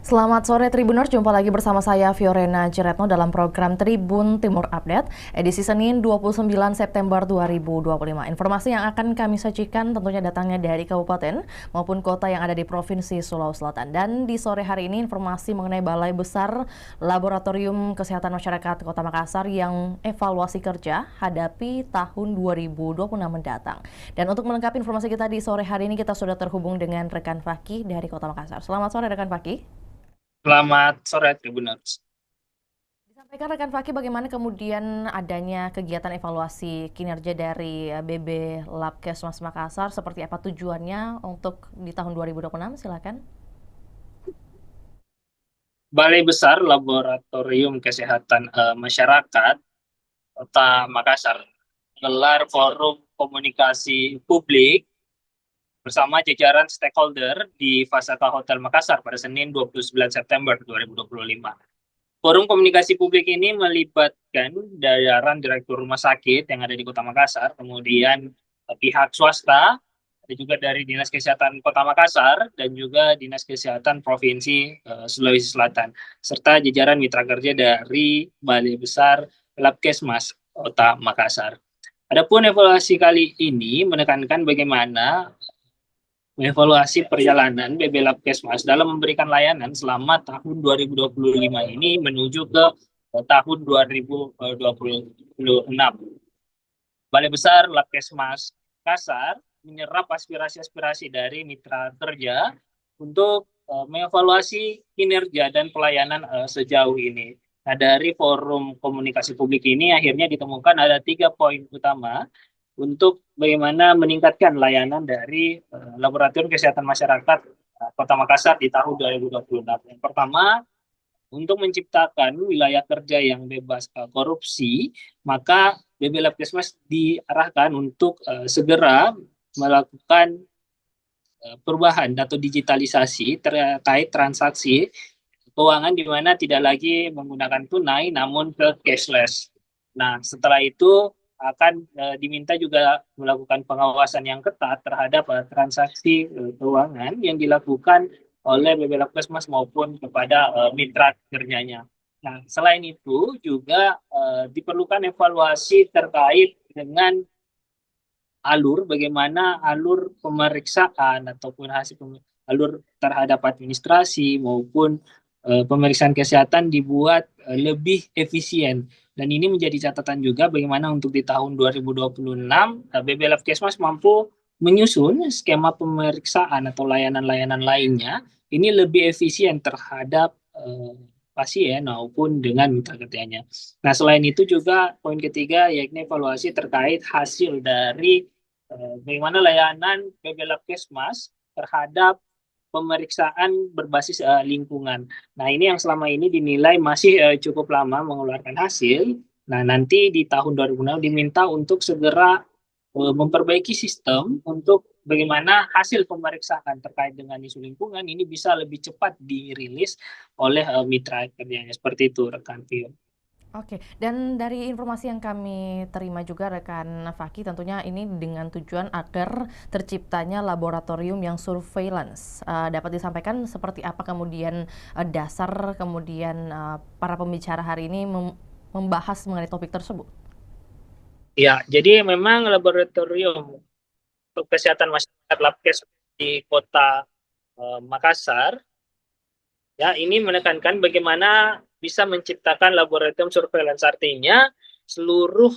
Selamat sore Tribuners, jumpa lagi bersama saya Fiorena Ciretno dalam program Tribun Timur Update, edisi Senin 29 September 2025. Informasi yang akan kami sajikan tentunya datangnya dari kabupaten maupun kota yang ada di Provinsi Sulawesi Selatan. Dan di sore hari ini informasi mengenai Balai Besar Laboratorium Kesehatan Masyarakat Kota Makassar yang evaluasi kerja hadapi tahun 2026 mendatang. Dan untuk melengkapi informasi kita di sore hari ini, kita sudah terhubung dengan rekan Fakih dari Kota Makassar. Selamat sore rekan Fakih. Selamat sore Tribuners. Disampaikan rekan Fakih bagaimana kemudian adanya kegiatan evaluasi kinerja dari BB Labkesmas Makassar, seperti apa tujuannya untuk di tahun 2026, silakan. Balai Besar Laboratorium Kesehatan Masyarakat Kota Makassar gelar forum komunikasi publik bersama jajaran stakeholder di Fasata Hotel Makassar pada Senin 29 September 2025. Forum komunikasi publik ini melibatkan jajaran Direktur Rumah Sakit yang ada di Kota Makassar, kemudian pihak swasta, ada juga dari Dinas Kesehatan Kota Makassar, dan juga Dinas Kesehatan Provinsi Sulawesi Selatan, serta jajaran mitra kerja dari Balai Besar Labkesmas Kota Makassar. Adapun evaluasi kali ini menekankan bagaimana mengevaluasi perjalanan BB Labkesmas dalam memberikan layanan selama tahun 2025 ini menuju ke tahun 2026. Balai Besar Labkesmas Makassar menyerap aspirasi-aspirasi dari mitra kerja untuk mengevaluasi kinerja dan pelayanan sejauh ini. Nah, dari forum komunikasi publik ini akhirnya ditemukan ada 3 poin utama untuk bagaimana meningkatkan layanan dari Laboratorium Kesehatan Masyarakat Kota Makassar di tahun 2026. Yang pertama, untuk menciptakan wilayah kerja yang bebas korupsi, maka BB Labkesmas diarahkan untuk segera melakukan perubahan atau digitalisasi terkait transaksi keuangan di mana tidak lagi menggunakan tunai namun ke cashless. Nah, setelah itu akan diminta juga melakukan pengawasan yang ketat terhadap transaksi keuangan yang dilakukan oleh BB Labkesmas maupun kepada mitra kerjanya. Nah, selain itu juga diperlukan evaluasi terkait dengan bagaimana alur pemeriksaan ataupun alur terhadap administrasi maupun pemeriksaan kesehatan dibuat lebih efisien. Dan ini menjadi catatan juga bagaimana untuk di tahun 2026 BB Labkesmas mampu menyusun skema pemeriksaan atau layanan-layanan lainnya ini lebih efisien terhadap pasien maupun dengan mitra kerjanya. Nah, selain itu juga poin ketiga yakni evaluasi terkait hasil dari bagaimana layanan BB Labkesmas terhadap pemeriksaan berbasis lingkungan. Nah, ini yang selama ini dinilai masih cukup lama mengeluarkan hasil. Nah, nanti di tahun 2006 diminta untuk segera memperbaiki sistem untuk bagaimana hasil pemeriksaan terkait dengan isu lingkungan ini bisa lebih cepat dirilis oleh mitra kerjanya. Seperti itu, rekan Tio. Oke, dan dari informasi yang kami terima juga rekan Fakih, tentunya ini dengan tujuan agar terciptanya laboratorium yang surveillance. Dapat disampaikan seperti apa kemudian dasar kemudian para pembicara hari ini membahas mengenai topik tersebut? Ya, jadi memang laboratorium untuk kesehatan masyarakat Labkes di kota Makassar, ya ini menekankan bagaimana bisa menciptakan laboratorium surveillance, artinya seluruh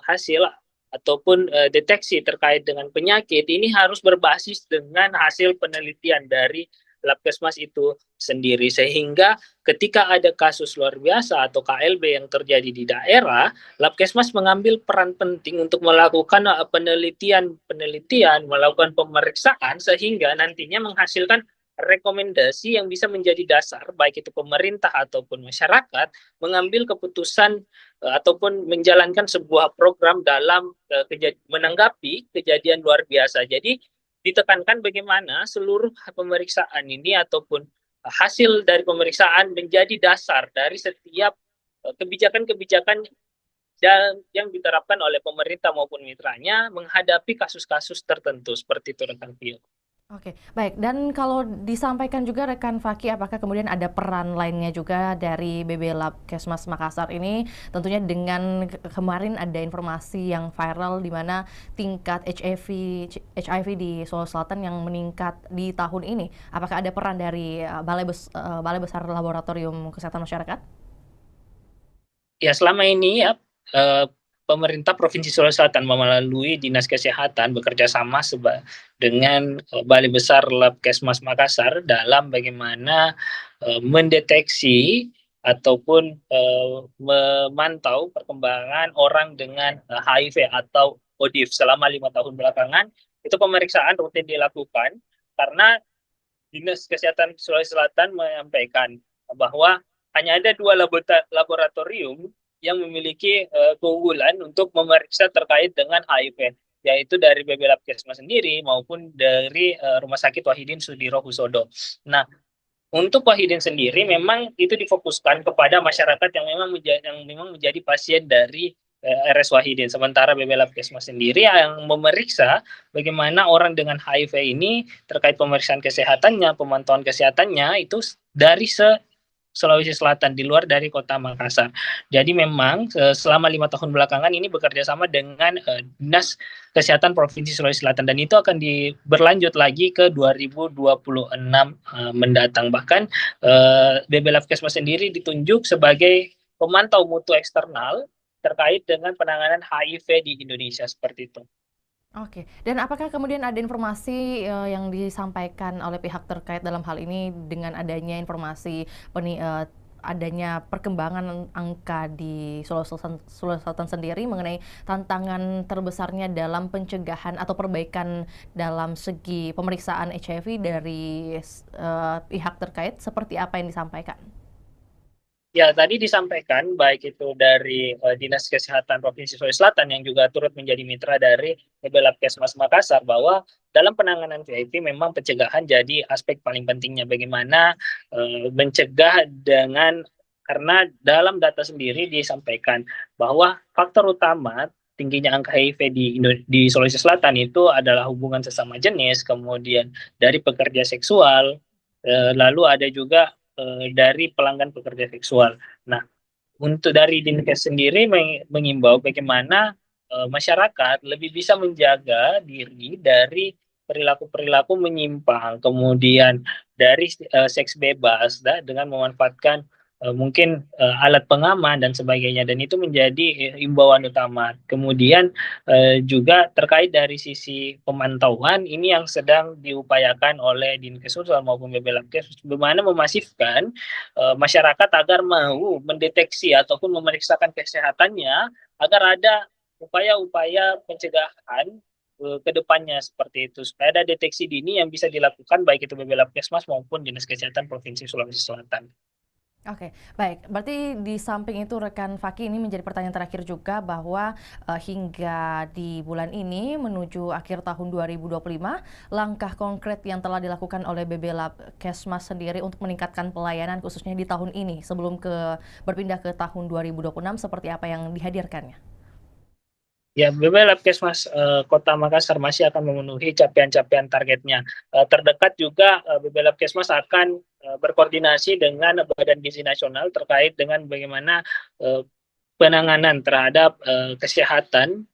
hasil ataupun deteksi terkait dengan penyakit ini harus berbasis dengan hasil penelitian dari Labkesmas itu sendiri, sehingga ketika ada kasus luar biasa atau KLB yang terjadi di daerah, Labkesmas mengambil peran penting untuk melakukan penelitian, melakukan pemeriksaan sehingga nantinya menghasilkan rekomendasi yang bisa menjadi dasar baik itu pemerintah ataupun masyarakat mengambil keputusan ataupun menjalankan sebuah program dalam menanggapi kejadian luar biasa. Jadi ditekankan bagaimana seluruh pemeriksaan ini ataupun hasil dari pemeriksaan menjadi dasar dari setiap kebijakan-kebijakan yang diterapkan oleh pemerintah maupun mitranya menghadapi kasus-kasus tertentu seperti itu, rekan Tio. Oke, baik. Dan kalau disampaikan juga rekan Faki, apakah kemudian ada peran lainnya juga dari BB Lab Kesmas Makassar ini? Tentunya dengan kemarin ada informasi yang viral di mana tingkat HIV di Sulawesi Selatan yang meningkat di tahun ini. Apakah ada peran dari Balai Besar Laboratorium Kesehatan Masyarakat? Ya, selama ini ya eh, pemerintah Provinsi Sulawesi Selatan melalui Dinas Kesehatan bekerja sama dengan Balai Besar Labkesmas Makassar dalam bagaimana mendeteksi ataupun memantau perkembangan orang dengan HIV atau ODIF selama 5 tahun belakangan. Itu pemeriksaan rutin dilakukan karena Dinas Kesehatan Sulawesi Selatan menyampaikan bahwa hanya ada dua laboratorium yang memiliki keunggulan untuk memeriksa terkait dengan HIV, yaitu dari BB Labkesmas sendiri maupun dari Rumah Sakit Wahidin Sudirohusodo. Nah, untuk Wahidin sendiri memang itu difokuskan kepada masyarakat yang memang menjadi pasien dari RS Wahidin. Sementara BB Labkesmas sendiri yang memeriksa bagaimana orang dengan HIV ini terkait pemeriksaan kesehatannya, pemantauan kesehatannya itu dari Sulawesi Selatan di luar dari kota Makassar. Jadi memang selama 5 tahun belakangan ini bekerja sama dengan Dinas Kesehatan Provinsi Sulawesi Selatan dan itu akan berlanjut lagi ke 2026 mendatang. Bahkan BB Labkesmas sendiri ditunjuk sebagai pemantau mutu eksternal terkait dengan penanganan HIV di Indonesia seperti itu. Oke, dan apakah kemudian ada informasi yang disampaikan oleh pihak terkait dalam hal ini dengan adanya informasi adanya perkembangan angka di Sulawesi Selatan sendiri mengenai tantangan terbesarnya dalam pencegahan atau perbaikan dalam segi pemeriksaan HIV dari pihak terkait, seperti apa yang disampaikan? Ya, tadi disampaikan baik itu dari Dinas Kesehatan Provinsi Sulawesi Selatan yang juga turut menjadi mitra dari BB Labkesmas Makassar bahwa dalam penanganan HIV memang pencegahan jadi aspek paling pentingnya. Bagaimana mencegah karena dalam data sendiri disampaikan bahwa faktor utama tingginya angka HIV di Sulawesi Selatan itu adalah hubungan sesama jenis, kemudian dari pekerja seksual, lalu ada juga dari pelanggan pekerja seksual. Nah, untuk dari Dinkes sendiri mengimbau bagaimana masyarakat lebih bisa menjaga diri dari perilaku-perilaku menyimpang, kemudian dari seks bebas, dengan memanfaatkan mungkin alat pengaman dan sebagainya, dan itu menjadi imbauan utama. Kemudian juga terkait dari sisi pemantauan ini yang sedang diupayakan oleh Dinkes Sosial maupun BB Labkes, bagaimana memasifkan masyarakat agar mau mendeteksi ataupun memeriksakan kesehatannya agar ada upaya-upaya pencegahan ke depannya seperti itu supaya ada deteksi dini yang bisa dilakukan baik itu BB Labkesmas maupun Dinas Kesehatan Provinsi Sulawesi Selatan. Oke, baik. Berarti di samping itu rekan Faki, ini menjadi pertanyaan terakhir juga bahwa hingga di bulan ini menuju akhir tahun 2025, langkah konkret yang telah dilakukan oleh BB Lab Kesmas sendiri untuk meningkatkan pelayanan khususnya di tahun ini sebelum berpindah ke tahun 2026 seperti apa yang dihadirkannya? Ya, BB Labkesmas Kota Makassar masih akan memenuhi capaian-capaian targetnya. Terdekat juga BB Labkesmas akan berkoordinasi dengan Badan Gizi Nasional terkait dengan bagaimana penanganan terhadap kesehatan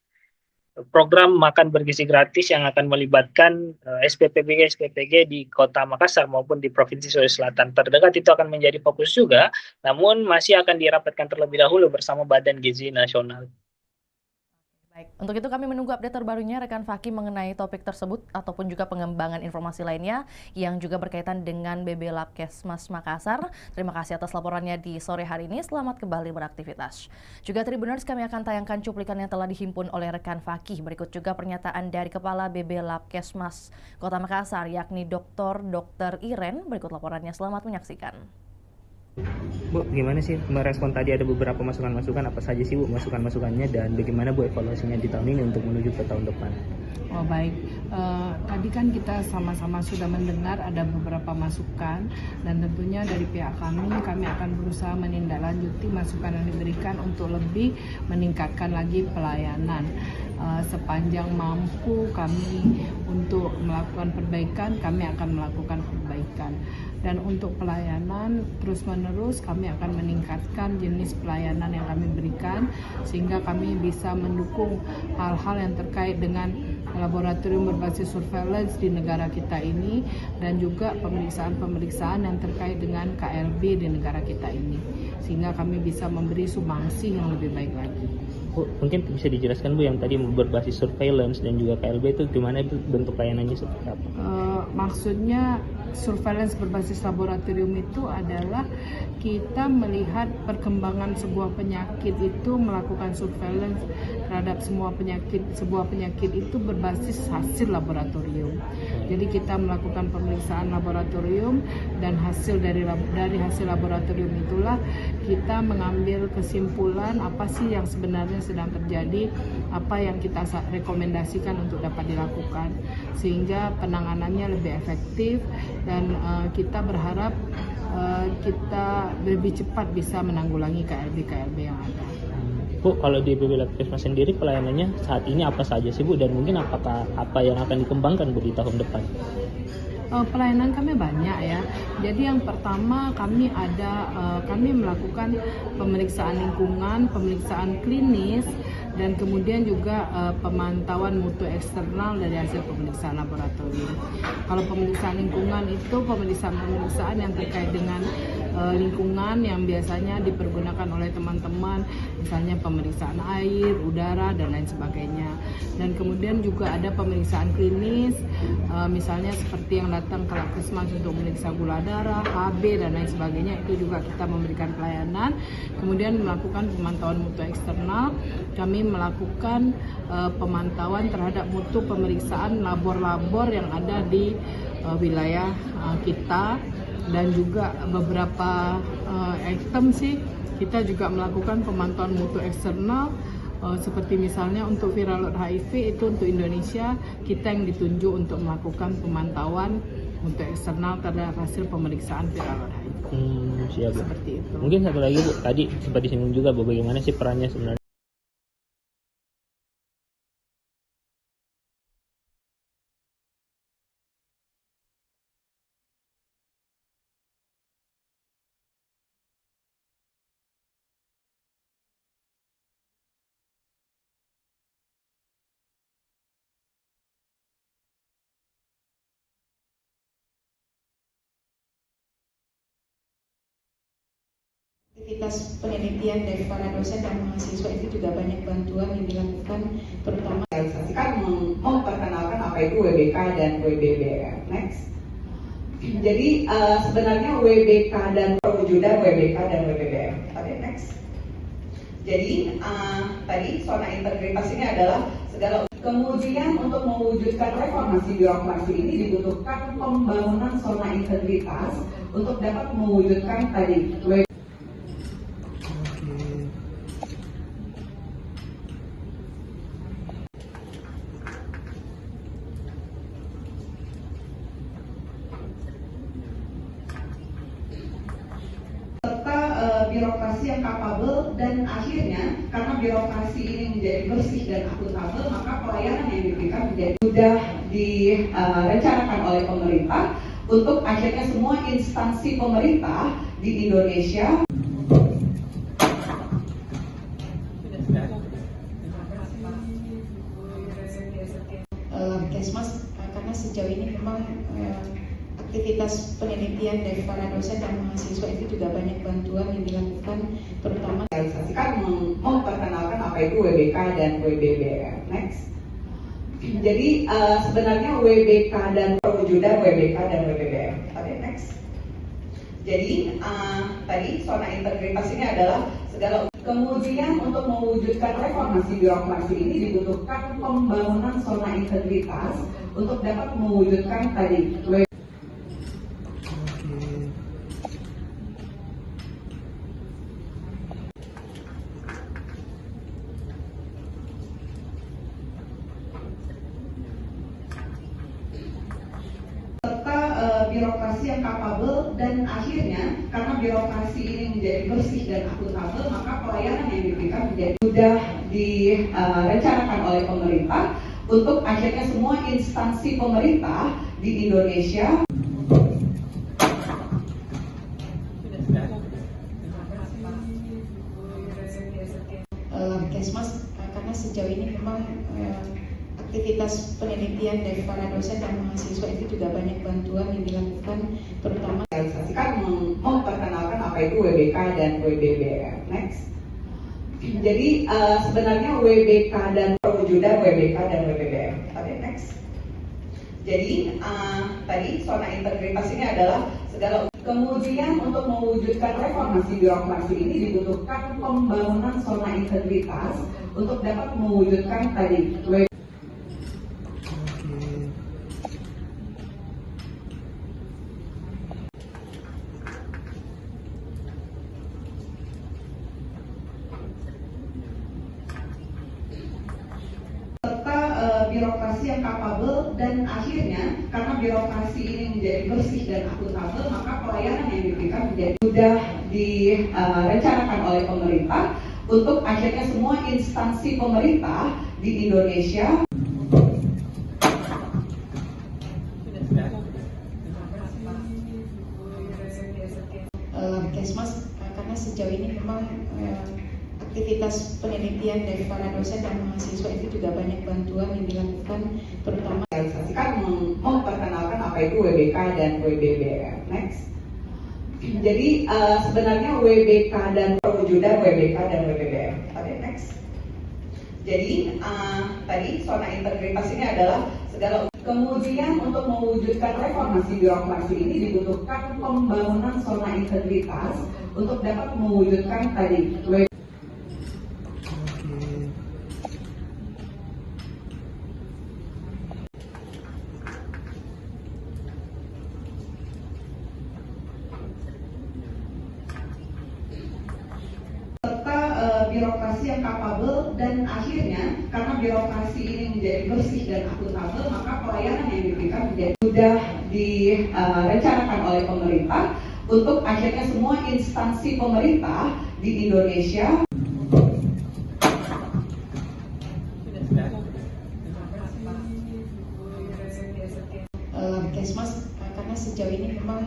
program makan bergizi gratis yang akan melibatkan SPPG di Kota Makassar maupun di Provinsi Sulawesi Selatan. Terdekat itu akan menjadi fokus juga, namun masih akan dirapatkan terlebih dahulu bersama Badan Gizi Nasional. Baik, untuk itu kami menunggu update terbarunya rekan Faki mengenai topik tersebut ataupun juga pengembangan informasi lainnya yang juga berkaitan dengan BB Labkesmas Makassar. Terima kasih atas laporannya di sore hari ini. Selamat kembali beraktivitas. Juga Tribuners, kami akan tayangkan cuplikan yang telah dihimpun oleh rekan Faki. Berikut juga pernyataan dari Kepala BB Labkesmas Kota Makassar yakni Dr. Iren. Berikut laporannya, selamat menyaksikan. Bu, gimana sih merespon tadi ada beberapa masukan-masukan, apa saja sih Bu masukan-masukannya, dan bagaimana Bu evaluasinya di tahun ini untuk menuju ke tahun depan? Oh baik, tadi kan kita sama-sama sudah mendengar ada beberapa masukan, dan tentunya dari pihak kami akan berusaha menindaklanjuti masukan yang diberikan untuk lebih meningkatkan lagi pelayanan. Sepanjang mampu kami untuk melakukan perbaikan, kami akan melakukan perbaikan. Dan untuk pelayanan terus-menerus kami akan meningkatkan jenis pelayanan yang kami berikan, sehingga kami bisa mendukung hal-hal yang terkait dengan laboratorium berbasis surveillance di negara kita ini, dan juga pemeriksaan-pemeriksaan yang terkait dengan KLB di negara kita ini, sehingga kami bisa memberi sumbangsi yang lebih baik lagi. Bu, mungkin bisa dijelaskan Bu yang tadi berbasis surveillance dan juga KLB itu gimana bentuk layanannya seperti apa? Maksudnya surveillance berbasis laboratorium itu adalah kita melihat perkembangan sebuah penyakit itu, melakukan surveillance terhadap sebuah penyakit itu berbasis hasil laboratorium. Jadi kita melakukan pemeriksaan laboratorium, dan dari hasil laboratorium itulah kita mengambil kesimpulan apa sih yang sebenarnya sedang terjadi, apa yang kita rekomendasikan untuk dapat dilakukan, sehingga penanganannya lebih efektif, dan kita berharap kita lebih cepat bisa menanggulangi KLB yang ada. Bu, kalau di BB Labkesmas sendiri pelayanannya saat ini apa saja sih Bu, dan mungkin apa yang akan dikembangkan Bu di tahun depan? Pelayanan kami banyak ya. Jadi yang pertama kami melakukan pemeriksaan lingkungan, pemeriksaan klinis, dan kemudian juga pemantauan mutu eksternal dari hasil pemeriksaan laboratorium. Kalau pemeriksaan lingkungan itu pemeriksaan yang terkait dengan lingkungan yang biasanya dipergunakan oleh teman-teman, misalnya pemeriksaan air, udara, dan lain sebagainya. Dan kemudian juga ada pemeriksaan klinis, misalnya seperti yang datang ke Labkesmas untuk memeriksa gula darah, HB, dan lain sebagainya, itu juga kita memberikan pelayanan. Kemudian melakukan pemantauan mutu eksternal, kami melakukan pemantauan terhadap mutu pemeriksaan labor-labor yang ada di wilayah kita, dan juga beberapa item sih kita juga melakukan pemantauan mutu eksternal, seperti misalnya untuk viral load HIV itu untuk Indonesia, kita yang ditunjuk untuk melakukan pemantauan mutu eksternal terhadap hasil pemeriksaan viral load HIV. Siap. Seperti itu. Mungkin satu lagi Bu, tadi sempat disinggung juga Bu, bagaimana sih perannya sebenarnya aktivitas penelitian dari para dosen dan mahasiswa itu juga banyak bantuan yang dilakukan, terutama memperkenalkan apa itu WBK dan WBBM. Next. Jadi sebenarnya WBK dan perwujudan WBK dan WBBM. Oke, next. Jadi tadi zona integritas ini adalah segala. Kemudian untuk mewujudkan reformasi birokrasi ini dibutuhkan pembangunan zona integritas untuk dapat mewujudkan tadi birokrasi yang kapabel, dan akhirnya karena birokrasi ini menjadi bersih dan akuntabel, maka pelayanan yang diberikan menjadi sudah direncanakan oleh pemerintah untuk akhirnya semua instansi pemerintah di Indonesia. Labkesmas karena sejauh ini memang aktivitas penelitian dari para dosen dan mahasiswa itu juga banyak bantuan yang dilakukan, terutama memperkenalkan apa itu WBK dan WBBM. Next. Jadi sebenarnya WBK dan perwujudan WBK dan WBBM. Oke, next. Jadi tadi zona integritas ini adalah segala. Kemudian untuk mewujudkan reformasi birokrasi ini dibutuhkan pembangunan zona integritas untuk dapat mewujudkan tadi yang kapabel dan akhirnya karena birokrasi ini menjadi bersih dan akuntabel, maka pelayanan yang diberikan menjadi sudah direncanakan oleh pemerintah untuk akhirnya semua instansi pemerintah di Indonesia Kesmas, karena sejauh ini memang aktivitas penelitian dari para dosen dan mahasiswa itu juga banyak bantuan yang dilakukan, terutama realisasikan memperkenalkan apa itu WBK dan WBBM. Next. Jadi sebenarnya WBK dan perwujudan WBK dan WBBM. Oke, next. Jadi tadi zona integritas ini adalah segala. Kemudian untuk mewujudkan reformasi birokrasi ini dibutuhkan pembangunan zona integritas untuk dapat mewujudkan tadi birokrasi yang kapabel dan akhirnya karena birokrasi ini menjadi bersih dan akuntabel, maka pelayanan yang diberikan menjadi sudah direncanakan oleh pemerintah untuk akhirnya semua instansi pemerintah di Indonesia Kesmas, karena sejauh ini memang aktivitas penelitian dari para dosen dan mahasiswa itu juga banyak bantuan yang dilakukan, terutama realisasikan memperkenalkan apa itu WBK dan WBBM. Next. Jadi sebenarnya WBK dan perwujudan WBK dan WBBM. Oke, next. Jadi tadi zona integritas ini adalah segala. Kemudian untuk mewujudkan reformasi birokrasi ini dibutuhkan pembangunan zona integritas untuk dapat mewujudkan tadi birokrasi yang kapabel dan akhirnya karena birokrasi ini menjadi bersih dan akuntabel, maka pelayanan yang diberikan menjadi sudah direncanakan oleh pemerintah untuk akhirnya semua instansi pemerintah di Indonesia Kesmas, karena sejauh ini memang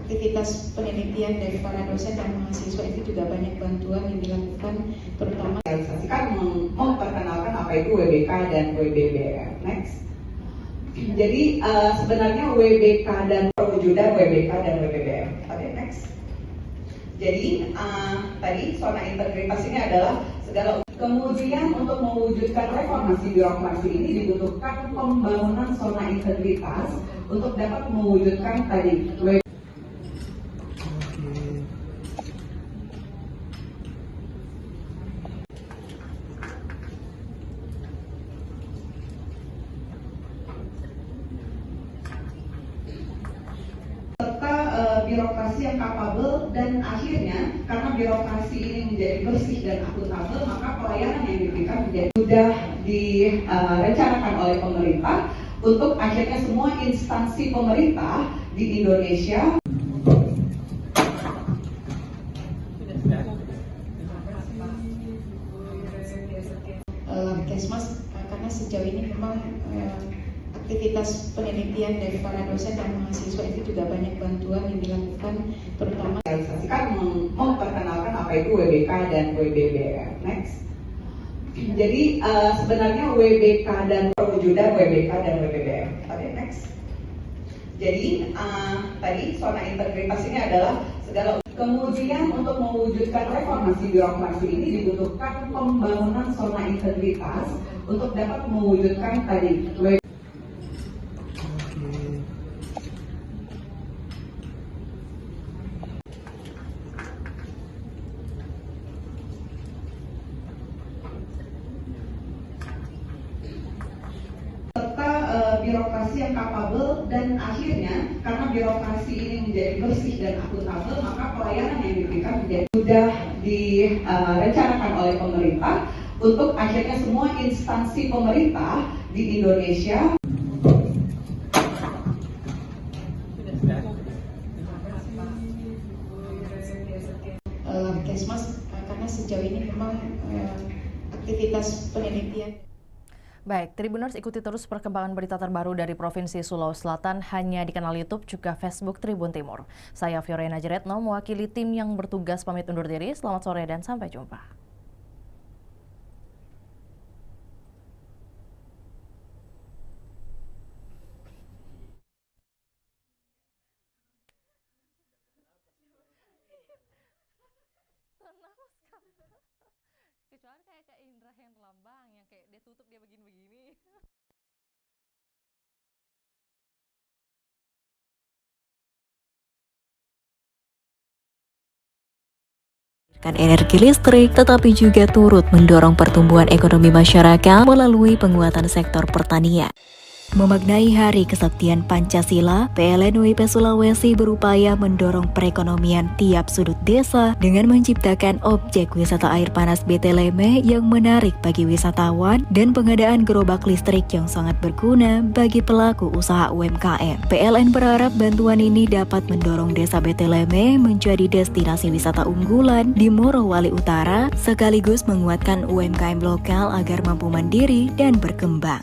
aktivitas penelitian dari para dosen dan mahasiswa itu juga banyak bantuan yang dilakukan, terutama realisasikan memperkenalkan apa itu WBK dan WBBM. Next. Jadi sebenarnya WBK dan perwujudan WBK dan WBBM. Oke, next. Jadi tadi zona integritas ini adalah segala. Kemudian untuk mewujudkan reformasi birokrasi ini dibutuhkan pembangunan zona integritas untuk dapat mewujudkan tadi birokrasi yang kapabel dan akhirnya karena birokrasi ini menjadi bersih dan akuntabel, maka pelayanan yang diberikan menjadi sudah direncanakan oleh pemerintah untuk akhirnya semua instansi pemerintah di Indonesia Kesmas, karena sejauh ini memang aktivitas penelitian dari para dosen dan mahasiswa itu juga banyak bantuan yang dilakukan, terutama realisasikan memperkenalkan apa itu WBK dan WBBM. Next. Jadi sebenarnya WBK dan perwujudan WBK dan WBBM. Oke, next. Jadi tadi zona integritas ini adalah segala. Kemudian untuk mewujudkan reformasi birokrasi ini dibutuhkan pembangunan zona integritas untuk dapat mewujudkan tadi birokrasi yang kapabel dan akhirnya karena birokrasi ini menjadi bersih dan akuntabel, maka pelayanan yang diberikan menjadi sudah direncanakan oleh pemerintah untuk akhirnya semua instansi pemerintah di Indonesia aktivitas penelitian. Baik, Tribuners ikuti terus perkembangan berita terbaru dari Provinsi Sulawesi Selatan hanya di kanal YouTube juga Facebook Tribun Timur. Saya Fiorena Ciretno mewakili tim yang bertugas pamit undur diri. Selamat sore dan sampai jumpa. Kecuali kayak Indra yang lambang yang kayak dia tutup dia begini-begini. Energi listrik, tetapi juga turut mendorong pertumbuhan ekonomi masyarakat melalui penguatan sektor pertanian. Memaknai Hari Kesaktian Pancasila, PLN UIP Sulawesi berupaya mendorong perekonomian tiap sudut desa dengan menciptakan objek wisata air panas Beteleme yang menarik bagi wisatawan dan pengadaan gerobak listrik yang sangat berguna bagi pelaku usaha UMKM. PLN berharap bantuan ini dapat mendorong desa Beteleme menjadi destinasi wisata unggulan di Morowali Utara, sekaligus menguatkan UMKM lokal agar mampu mandiri dan berkembang.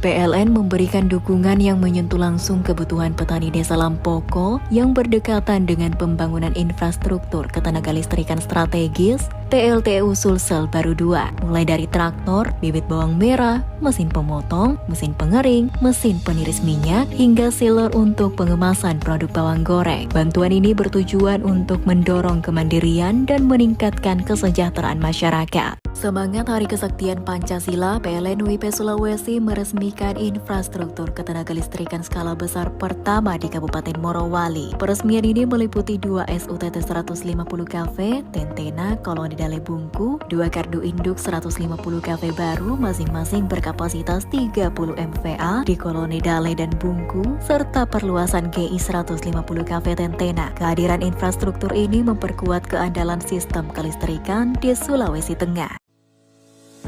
PLN memberikan dukungan yang menyentuh langsung kebutuhan petani desa Lampoko yang berdekatan dengan pembangunan infrastruktur ketenagalistrikan strategis PLTU Sulsel Baru 2, mulai dari traktor, bibit bawang merah, mesin pemotong, mesin pengering, mesin peniris minyak, hingga sealer untuk pengemasan produk bawang goreng. Bantuan ini bertujuan untuk mendorong kemandirian dan meningkatkan kesejahteraan masyarakat. Semangat Hari Kesaktian Pancasila, PLN UIP Sulawesi meresmikan infrastruktur ketenagalistrikan skala besar pertama di Kabupaten Morowali. Peresmian ini meliputi 2 SUTT 150 kV, Tentena, Koloni Dale Bungku, 2 gardu induk 150 kV baru masing-masing berkapasitas 30 MVA di Koloni Dale dan Bungku, serta perluasan GI 150 kV Tentena. Kehadiran infrastruktur ini memperkuat keandalan sistem kelistrikan di Sulawesi Tengah.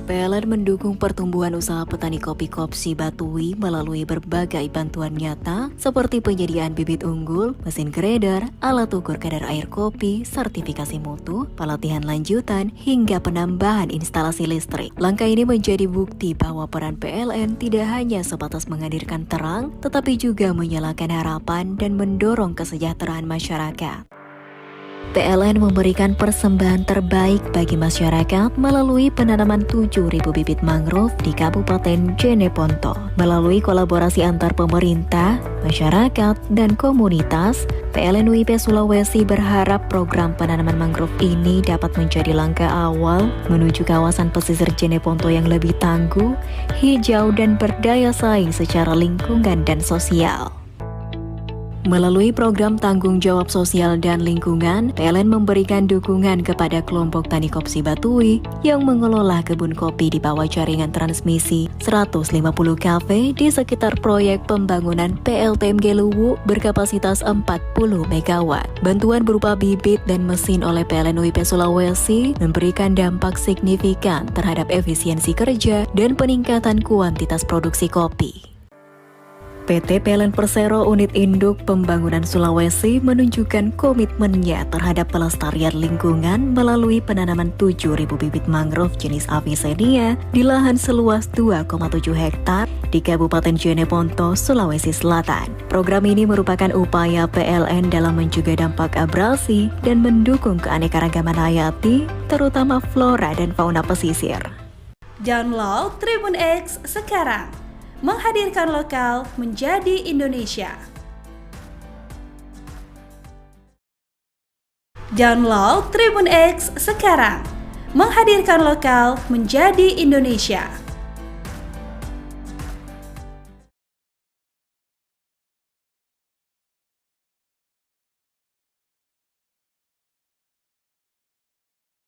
PLN mendukung pertumbuhan usaha petani kopi Kopsi Batui melalui berbagai bantuan nyata seperti penyediaan bibit unggul, mesin grader, alat ukur kadar air kopi, sertifikasi mutu, pelatihan lanjutan, hingga penambahan instalasi listrik. Langkah ini menjadi bukti bahwa peran PLN tidak hanya sebatas menghadirkan terang, tetapi juga menyalakan harapan dan mendorong kesejahteraan masyarakat. PLN memberikan persembahan terbaik bagi masyarakat melalui penanaman 7.000 bibit mangrove di Kabupaten Jeneponto. Melalui kolaborasi antar pemerintah, masyarakat, dan komunitas, PLN UIP Sulawesi berharap program penanaman mangrove ini dapat menjadi langkah awal menuju kawasan pesisir Jeneponto yang lebih tangguh, hijau, dan berdaya saing secara lingkungan dan sosial. Melalui program tanggung jawab sosial dan lingkungan, PLN memberikan dukungan kepada kelompok tani Kopsi Batui yang mengelola kebun kopi di bawah jaringan transmisi 150 kV di sekitar proyek pembangunan PLTMG Luwu berkapasitas 40 MW. Bantuan berupa bibit dan mesin oleh PLN UIP Sulawesi memberikan dampak signifikan terhadap efisiensi kerja dan peningkatan kuantitas produksi kopi. PT PLN Persero Unit Induk Pembangunan Sulawesi menunjukkan komitmennya terhadap pelestarian lingkungan melalui penanaman 7.000 bibit mangrove jenis Avicennia di lahan seluas 2,7 hektar di Kabupaten Jeneponto, Sulawesi Selatan. Program ini merupakan upaya PLN dalam mencegah dampak abrasi dan mendukung keanekaragaman hayati, terutama flora dan fauna pesisir. Download Tribun X sekarang. Menghadirkan lokal menjadi Indonesia. Download Tribun X sekarang. Menghadirkan lokal menjadi Indonesia.